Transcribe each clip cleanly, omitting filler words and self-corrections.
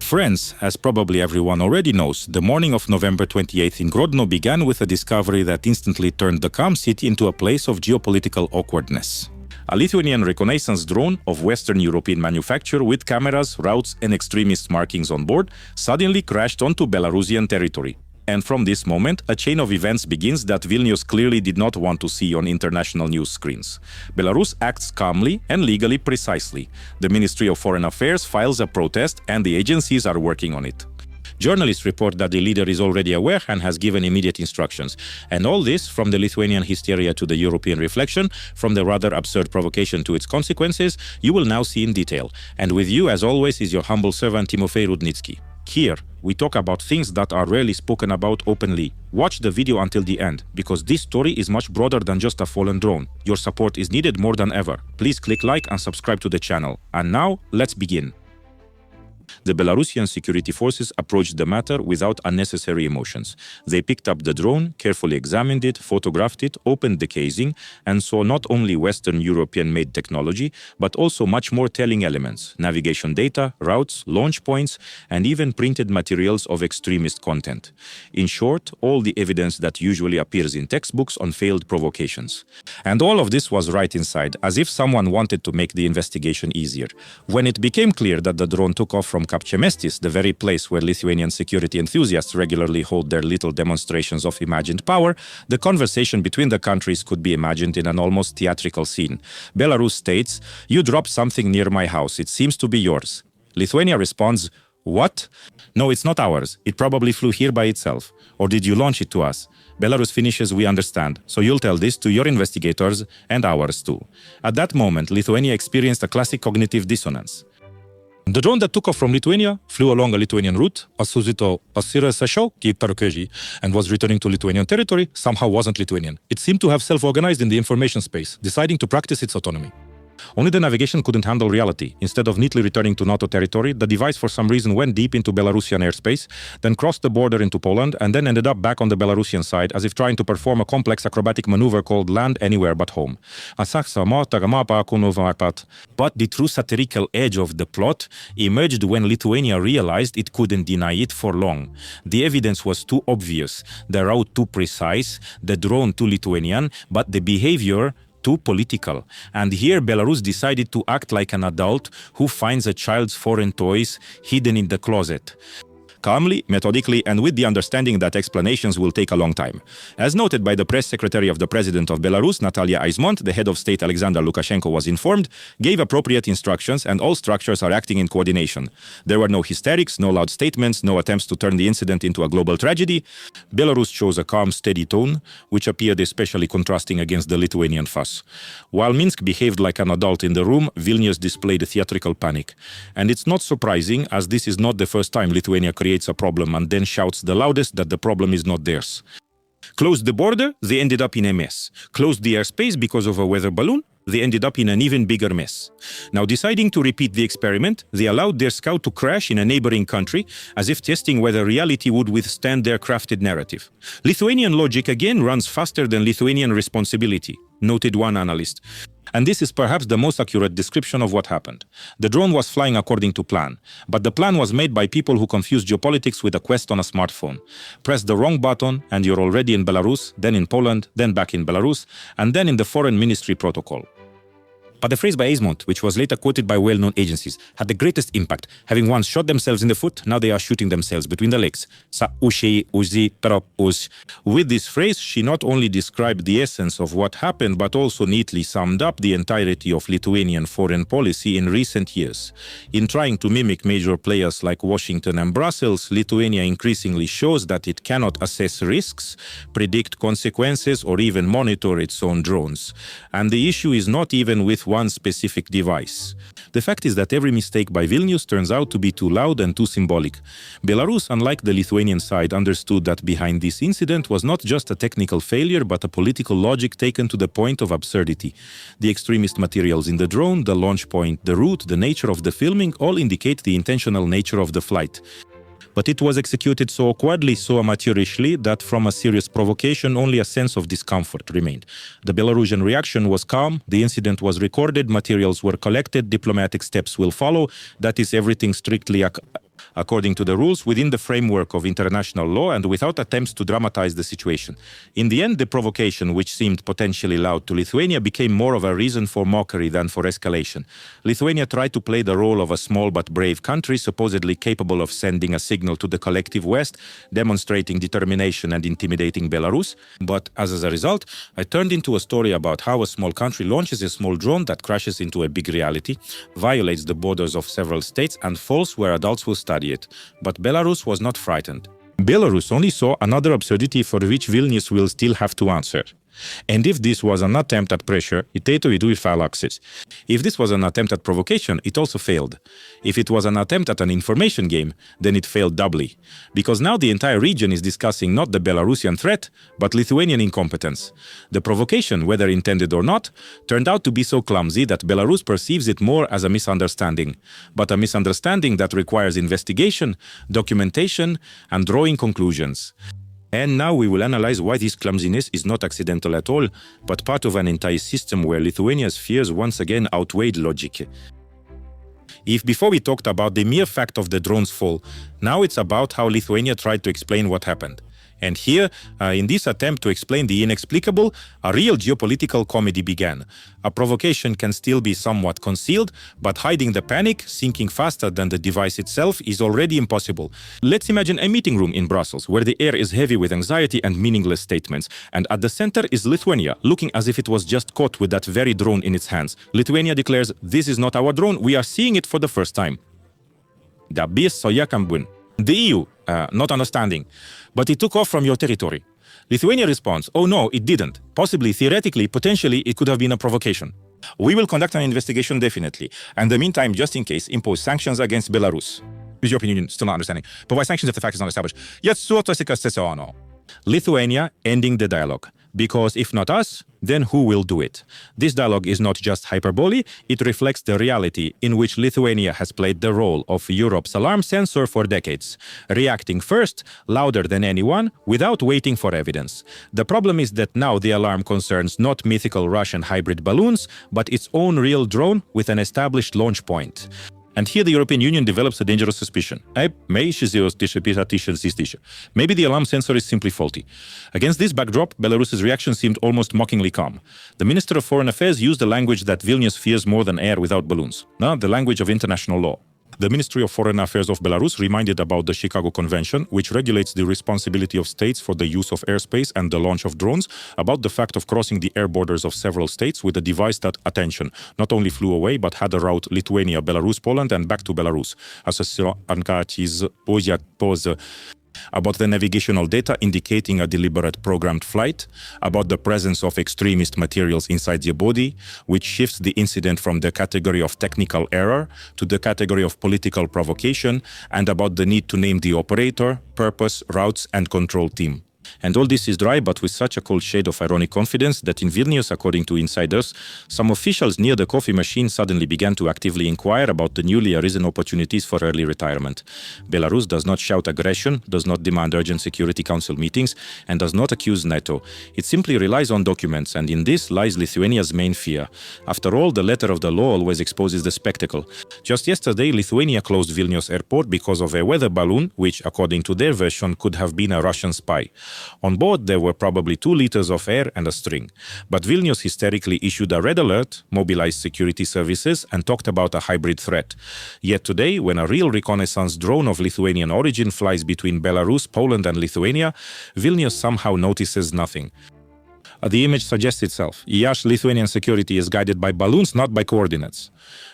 Friends, as probably everyone already knows, the morning of November 28th in Grodno began with a discovery that instantly turned the calm city into a place of geopolitical awkwardness. A Lithuanian reconnaissance drone of Western European manufacture with cameras, routes and extremist markings on board suddenly crashed onto Belarusian territory. And from this moment, a chain of events begins that Vilnius clearly did not want to see on international news screens. Belarus acts calmly and legally precisely. The Ministry of Foreign Affairs files a protest and the agencies are working on it. Journalists report that the leader is already aware and has given immediate instructions. And all this, from the Lithuanian hysteria to the European reflection, from the rather absurd provocation to its consequences, you will now see in detail. And with you, as always, is your humble servant Timofey Rudnitsky. Here, we talk about things that are rarely spoken about openly. Watch the video until the end, because this story is much broader than just a fallen drone. Your support is needed more than ever. Please click like and subscribe to the channel. And now, let's begin. The Belarusian security forces approached the matter without unnecessary emotions. They picked up the drone, carefully examined it, photographed it, opened the casing, and saw not only Western European-made technology, but also much more telling elements: navigation data, routes, launch points, and even printed materials of extremist content. In short, all the evidence that usually appears in textbooks on failed provocations. And all of this was right inside, as if someone wanted to make the investigation easier. When it became clear that the drone took off from Kapčiamiestis, the very place where Lithuanian security enthusiasts regularly hold their little demonstrations of imagined power, the conversation between the countries could be imagined in an almost theatrical scene. Belarus states, "You dropped something near my house, it seems to be yours." Lithuania responds, "What? No, it's not ours. It probably flew here by itself. Or did you launch it to us?" Belarus finishes, "We understand. So you'll tell this to your investigators and ours too." At that moment, Lithuania experienced a classic cognitive dissonance. The drone that took off from Lithuania flew along a Lithuanian route, and was returning to Lithuanian territory, somehow wasn't Lithuanian. It seemed to have self-organized in the information space, deciding to practice its autonomy. Only the navigation couldn't handle reality. Instead of neatly returning to NATO territory, the device for some reason went deep into Belarusian airspace, then crossed the border into Poland, and then ended up back on the Belarusian side as if trying to perform a complex acrobatic maneuver called land anywhere but home. But the true satirical edge of the plot emerged when Lithuania realized it couldn't deny it for long. The evidence was too obvious, the route too precise, the drone too Lithuanian, but the behavior too political. And here Belarus decided to act like an adult who finds a child's foreign toys hidden in the closet. Calmly, methodically, and with the understanding that explanations will take a long time. As noted by the press secretary of the president of Belarus, Natalia Aizmont, the head of state Alexander Lukashenko was informed, gave appropriate instructions, and all structures are acting in coordination. There were no hysterics, no loud statements, no attempts to turn the incident into a global tragedy. Belarus chose a calm, steady tone, which appeared especially contrasting against the Lithuanian fuss. While Minsk behaved like an adult in the room, Vilnius displayed a theatrical panic. And it's not surprising, as this is not the first time Lithuania creates a problem and then shouts the loudest that the problem is not theirs. Closed the border, they ended up in a mess. Closed the airspace because of a weather balloon, they ended up in an even bigger mess. Now, deciding to repeat the experiment, they allowed their scout to crash in a neighboring country, as if testing whether reality would withstand their crafted narrative. Lithuanian logic again runs faster than Lithuanian responsibility, noted one analyst. And this is perhaps the most accurate description of what happened. The drone was flying according to plan, but the plan was made by people who confused geopolitics with a quest on a smartphone. Press the wrong button and you're already in Belarus, then in Poland, then back in Belarus, and then in the foreign ministry protocol. But the phrase by Aizmont, which was later quoted by well-known agencies, had the greatest impact. Having once shot themselves in the foot, now they are shooting themselves between the legs. With this phrase, she not only described the essence of what happened, but also neatly summed up the entirety of Lithuanian foreign policy in recent years. In trying to mimic major players like Washington and Brussels, Lithuania increasingly shows that it cannot assess risks, predict consequences, or even monitor its own drones. And the issue is not even with one specific device. The fact is that every mistake by Vilnius turns out to be too loud and too symbolic. Belarus, unlike the Lithuanian side, understood that behind this incident was not just a technical failure, but a political logic taken to the point of absurdity. The extremist materials in the drone, the launch point, the route, the nature of the filming all indicate the intentional nature of the flight. But it was executed so awkwardly, so amateurishly, that from a serious provocation only a sense of discomfort remained. The Belarusian reaction was calm, the incident was recorded, materials were collected, diplomatic steps will follow. That is everything strictly according to the rules within the framework of international law and without attempts to dramatize the situation. In the end, the provocation, which seemed potentially loud to Lithuania, became more of a reason for mockery than for escalation. Lithuania tried to play the role of a small but brave country, supposedly capable of sending a signal to the collective West, demonstrating determination and intimidating Belarus. But as a result, it turned into a story about how a small country launches a small drone that crashes into a big reality, violates the borders of several states, and falls where adults will study it. But Belarus was not frightened. Belarus only saw another absurdity for which Vilnius will still have to answer. And if this was an attempt at pressure, it fallaxis. If this was an attempt at provocation, it also failed. If it was an attempt at an information game, then it failed doubly. Because now the entire region is discussing not the Belarusian threat, but Lithuanian incompetence. The provocation, whether intended or not, turned out to be so clumsy that Belarus perceives it more as a misunderstanding. But a misunderstanding that requires investigation, documentation, and drawing conclusions. And now we will analyze why this clumsiness is not accidental at all, but part of an entire system where Lithuania's fears once again outweighed logic. If before we talked about the mere fact of the drone's fall, now it's about how Lithuania tried to explain what happened. And here, in this attempt to explain the inexplicable, a real geopolitical comedy began. A provocation can still be somewhat concealed, but hiding the panic, sinking faster than the device itself, is already impossible. Let's imagine a meeting room in Brussels, where the air is heavy with anxiety and meaningless statements, and at the center is Lithuania, looking as if it was just caught with that very drone in its hands. Lithuania declares, "This is not our drone, we are seeing it for the first time." The EU, not understanding. But it took off from your territory. Lithuania responds, "Oh no, it didn't. Possibly, theoretically, potentially, it could have been a provocation. We will conduct an investigation definitely. And in the meantime, just in case, impose sanctions against Belarus." Is European Union still not understanding? Provide sanctions if the fact is not established. Lithuania ending the dialogue. Because if not us, then who will do it? This dialogue is not just hyperbole, it reflects the reality in which Lithuania has played the role of Europe's alarm sensor for decades, reacting first, louder than anyone, without waiting for evidence. The problem is that now the alarm concerns not mythical Russian hybrid balloons, but its own real drone with an established launch point. And here the European Union develops a dangerous suspicion. Maybe the alarm sensor is simply faulty. Against this backdrop, Belarus's reaction seemed almost mockingly calm. The Minister of Foreign Affairs used the language that Vilnius fears more than air without balloons, the language of international law. The Ministry of Foreign Affairs of Belarus reminded about the Chicago Convention, which regulates the responsibility of states for the use of airspace and the launch of drones, about the fact of crossing the air borders of several states with a device that, attention, not only flew away but had a route Lithuania, Belarus, Poland and back to Belarus. About the navigational data indicating a deliberate programmed flight, about the presence of extremist materials inside the body, which shifts the incident from the category of technical error to the category of political provocation, and about the need to name the operator, purpose, routes, and control team. And all this is dry, but with such a cold shade of ironic confidence that in Vilnius, according to insiders, some officials near the coffee machine suddenly began to actively inquire about the newly arisen opportunities for early retirement. Belarus does not shout aggression, does not demand urgent Security Council meetings, and does not accuse NATO. It simply relies on documents, and in this lies Lithuania's main fear. After all, the letter of the law always exposes the spectacle. Just yesterday, Lithuania closed Vilnius airport because of a weather balloon, which, according to their version, could have been a Russian spy. On board, there were probably 2 liters of air and a string. But Vilnius hysterically issued a red alert, mobilized security services, and talked about a hybrid threat. Yet today, when a real reconnaissance drone of Lithuanian origin flies between Belarus, Poland, and Lithuania, Vilnius somehow notices nothing. The image suggests itself. Lithuanian security is guided by balloons, not by coordinates.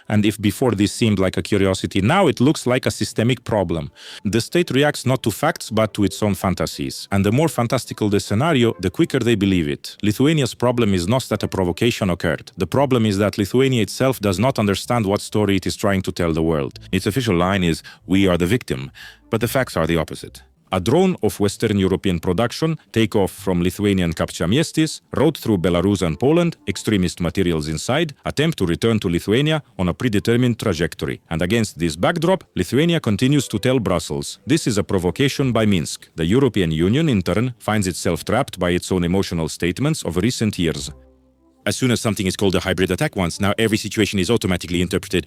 And if before this seemed like a curiosity, now it looks like a systemic problem. The state reacts not to facts, but to its own fantasies. And the more fantastical the scenario, the quicker they believe it. Lithuania's problem is not that a provocation occurred. The problem is that Lithuania itself does not understand what story it is trying to tell the world. Its official line is, "We are the victim," but the facts are the opposite. A drone of Western European production, take off from Lithuanian Kapčiamiestis, rode through Belarus and Poland, extremist materials inside, attempt to return to Lithuania on a predetermined trajectory. And against this backdrop, Lithuania continues to tell Brussels, this is a provocation by Minsk. The European Union, in turn, finds itself trapped by its own emotional statements of recent years. As soon as something is called a hybrid attack once, now every situation is automatically interpreted.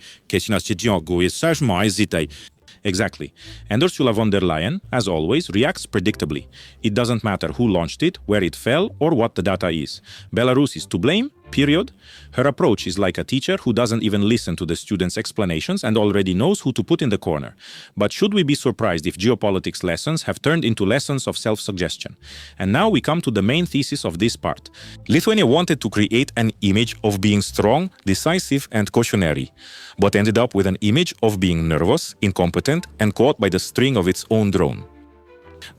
Exactly. And Ursula von der Leyen, as always, reacts predictably. It doesn't matter who launched it, where it fell, or what the data is. Belarus is to blame, period. Her approach is like a teacher who doesn't even listen to the students' explanations and already knows who to put in the corner. But should we be surprised if geopolitics lessons have turned into lessons of self-suggestion? And now we come to the main thesis of this part. Lithuania wanted to create an image of being strong, decisive, and cautionary, but ended up with an image of being nervous, incompetent, and caught by the string of its own drone.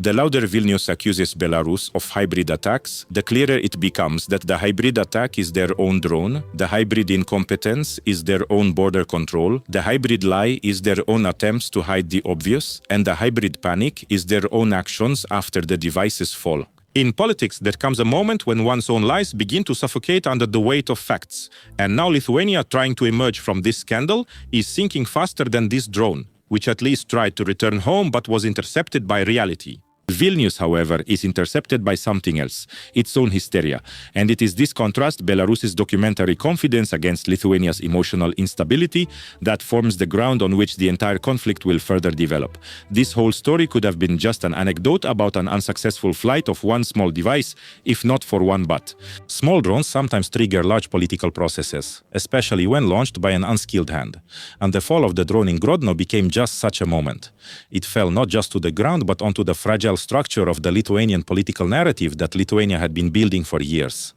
The louder Vilnius accuses Belarus of hybrid attacks, the clearer it becomes that the hybrid attack is their own drone, the hybrid incompetence is their own border control, the hybrid lie is their own attempts to hide the obvious, and the hybrid panic is their own actions after the devices fall. In politics, there comes a moment when one's own lies begin to suffocate under the weight of facts. And now Lithuania, trying to emerge from this scandal, is sinking faster than this drone, which at least tried to return home but was intercepted by reality. Vilnius, however, is intercepted by something else, its own hysteria, and it is this contrast, Belarus's documentary confidence against Lithuania's emotional instability, that forms the ground on which the entire conflict will further develop. This whole story could have been just an anecdote about an unsuccessful flight of one small device, if not for one but. Small drones sometimes trigger large political processes, especially when launched by an unskilled hand. And the fall of the drone in Grodno became just such a moment. It fell not just to the ground but onto the fragile structure of the Lithuanian political narrative that Lithuania had been building for years.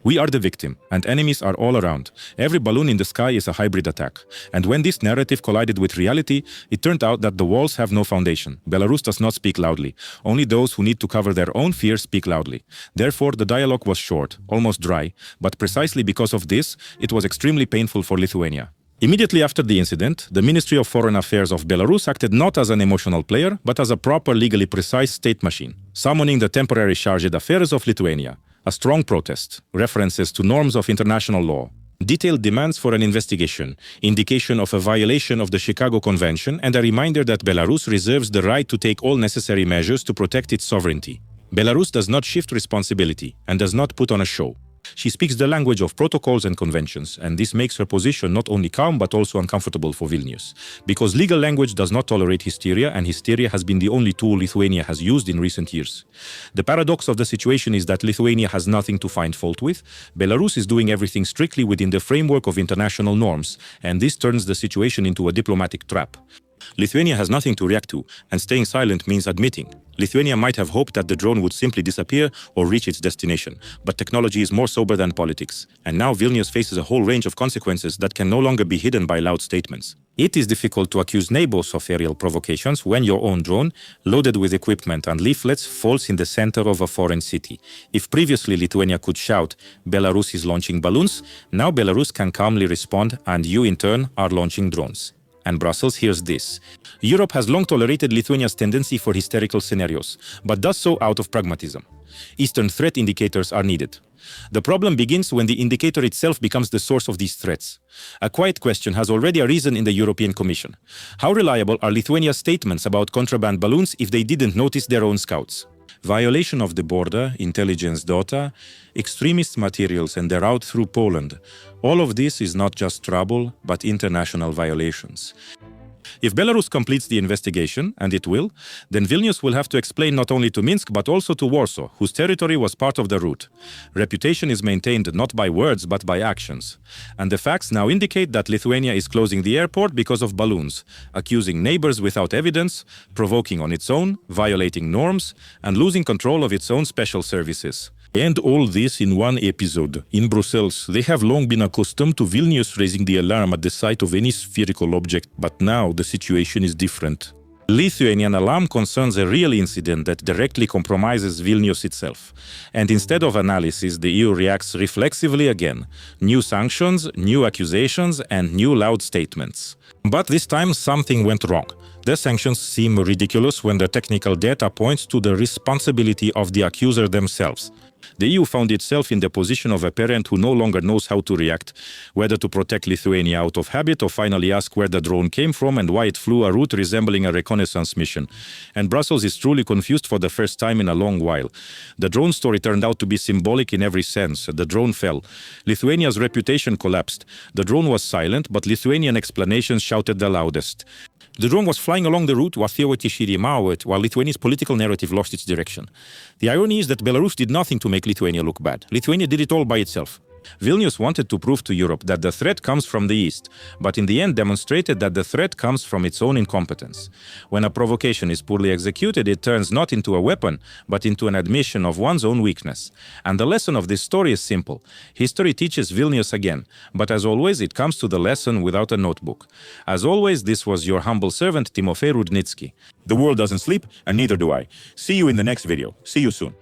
We are the victim, and enemies are all around. Every balloon in the sky is a hybrid attack. And when this narrative collided with reality, it turned out that the walls have no foundation. Belarus does not speak loudly. Only those who need to cover their own fears speak loudly. Therefore, the dialogue was short, almost dry, but precisely because of this, it was extremely painful for Lithuania. Immediately after the incident, the Ministry of Foreign Affairs of Belarus acted not as an emotional player, but as a proper legally precise state machine, summoning the temporary chargé d'affaires of Lithuania, a strong protest, references to norms of international law, detailed demands for an investigation, indication of a violation of the Chicago Convention, and a reminder that Belarus reserves the right to take all necessary measures to protect its sovereignty. Belarus does not shift responsibility and does not put on a show. She speaks the language of protocols and conventions, and this makes her position not only calm but also uncomfortable for Vilnius. Because legal language does not tolerate hysteria, and hysteria has been the only tool Lithuania has used in recent years. The paradox of the situation is that Lithuania has nothing to find fault with, Belarus is doing everything strictly within the framework of international norms, and this turns the situation into a diplomatic trap. Lithuania has nothing to react to, and staying silent means admitting. Lithuania might have hoped that the drone would simply disappear or reach its destination, but technology is more sober than politics, and now Vilnius faces a whole range of consequences that can no longer be hidden by loud statements. It is difficult to accuse neighbors of aerial provocations when your own drone, loaded with equipment and leaflets, falls in the center of a foreign city. If previously Lithuania could shout, "Belarus is launching balloons," now Belarus can calmly respond, "And you in turn are launching drones." And Brussels hears this. Europe has long tolerated Lithuania's tendency for hysterical scenarios, but does so out of pragmatism. Eastern threat indicators are needed. The problem begins when the indicator itself becomes the source of these threats. A quiet question has already arisen in the European Commission. How reliable are Lithuania's statements about contraband balloons if they didn't notice their own scouts? Violation of the border, intelligence data, extremist materials and their route through Poland. All of this is not just trouble, but international violations. If Belarus completes the investigation, and it will, then Vilnius will have to explain not only to Minsk but also to Warsaw, whose territory was part of the route. Reputation is maintained not by words but by actions. And the facts now indicate that Lithuania is closing the airport because of balloons, accusing neighbors without evidence, provoking on its own, violating norms, and losing control of its own special services. And all this in one episode. In Brussels, they have long been accustomed to Vilnius raising the alarm at the sight of any spherical object, but now the situation is different. Lithuanian alarm concerns a real incident that directly compromises Vilnius itself. And instead of analysis, the EU reacts reflexively again. New sanctions, new accusations, and new loud statements. But this time something went wrong. The sanctions seem ridiculous when the technical data points to the responsibility of the accuser themselves. The EU found itself in the position of a parent who no longer knows how to react, whether to protect Lithuania out of habit or finally ask where the drone came from and why it flew a route resembling a reconnaissance mission. And Brussels is truly confused for the first time in a long while. The drone story turned out to be symbolic in every sense. The drone fell. Lithuania's reputation collapsed. The drone was silent, but Lithuanian explanations shouted the loudest. The drone was flying along the route while Lithuania's political narrative lost its direction. The irony is that Belarus did nothing to make Lithuania look bad. Lithuania did it all by itself. Vilnius wanted to prove to Europe that the threat comes from the East, but in the end demonstrated that the threat comes from its own incompetence. When a provocation is poorly executed, it turns not into a weapon, but into an admission of one's own weakness. And the lesson of this story is simple. History teaches Vilnius again, but as always it comes to the lesson without a notebook. As always, this was your humble servant, Timofey Rudnitsky. The world doesn't sleep, and neither do I. See you in the next video. See you soon.